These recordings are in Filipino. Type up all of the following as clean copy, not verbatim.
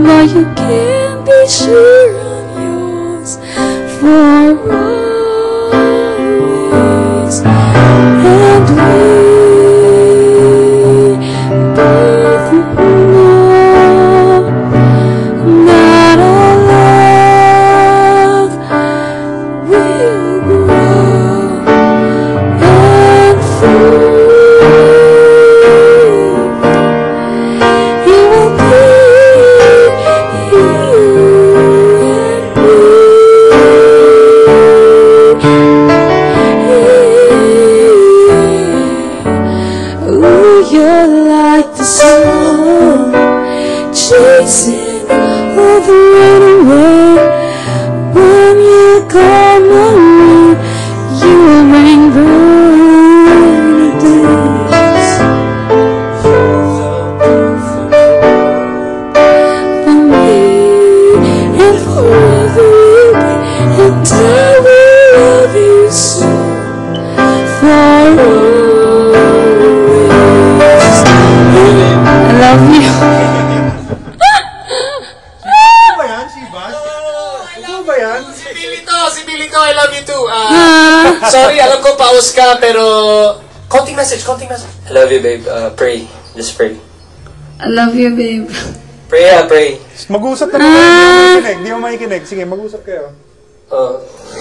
but you can't be sure I'm yours for always. And we both know that our love will grow and it will be you and me. Ooh, you're like the sun chasing all the rain away. When you come on me, you will bring brighter days. For me and forever you'll be, and I will love you so for always. I love you. Si Bilito, I love you too. Sorry, alam ko pause ka, pero konting message. I love you, babe. Pray. Just pray. I love you, babe. Pray, pray. Mag-usap na naman. Di mo makikinig. Sige, mag-usap kayo.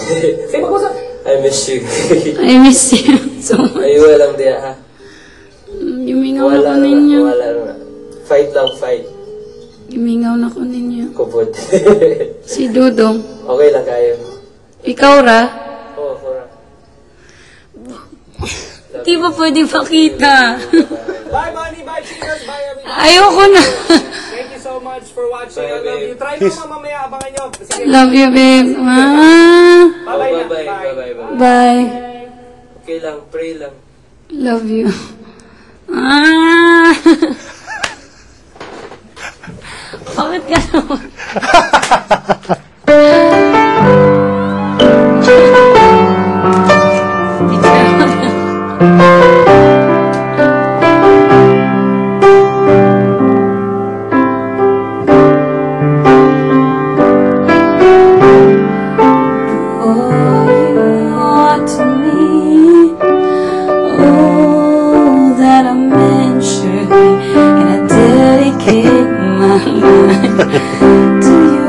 Sige, mag-usap. I miss you. I miss you so much. Ayaw lang diya, ha? Gimingaw na ko ninyo. Wala na. Fight lang, fight. Gimingaw na ko ninyo. Kubod. Si Dudong. Okay lang kayo. Ikaw, Ra? Oo, Cora. Di ba pwede makita? Bye, Manny. Bye, Chinas. Bye, everybody. Ayoko na. Thank you so much for watching. I love you. Try mo mamaya. Abangan nyo. Sige. Love you, babe. Bye-bye na. Bye. Bye. Okay lang, pray lang. Love you. Bakit gano'n? To you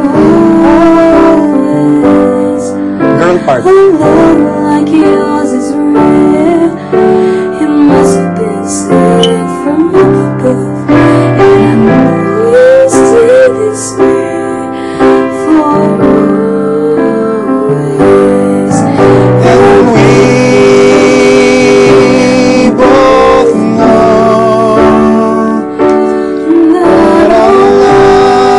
always. Girl part. A love like yours is rare. It must have been sent from above, and I know we stay this way for always. And we both know that our love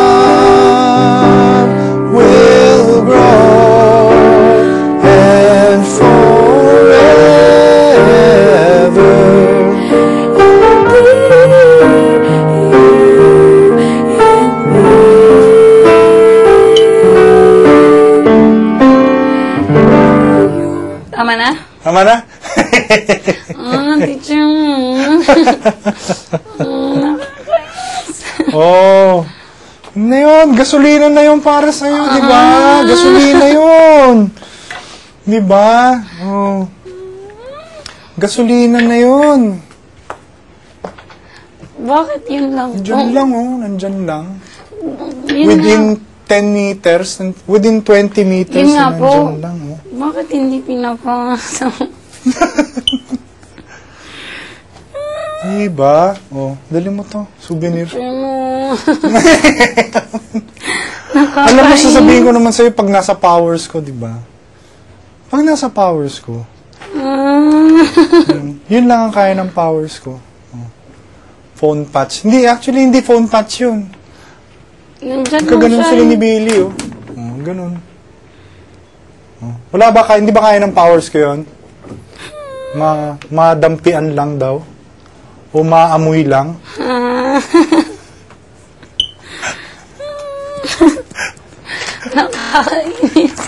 will grow and forever. Tama na? Tama na? Teacher mo. Oh. Na yun, gasolina na yun para sa'yo, di ba? Gasolina yun. Di ba? Oh. Gasolina na yun. Bakit yun lang po? Nandyan lang, oh. Nandyan lang. Yun Within nga. 10 meters, within 20 meters, Yun nga po. nandyan lang, oh. Bakit hindi pinapasa? Diba? Oh, dali mo to. Souvenir. Alam mo, sasabihin ko naman sa'yo pag nasa powers ko, diba? Pag nasa powers ko, yun lang ang kaya ng powers ko. Oh. Phone patch. Hindi, actually, hindi phone patch yun. Nandyan mo Kaganon siya. sila ni Billy, oh. Oh, ganun. Oh. Wala ba, hindi ba kaya ng powers ko yun? Madampian lang daw. O maamoy lang. Nakakainis.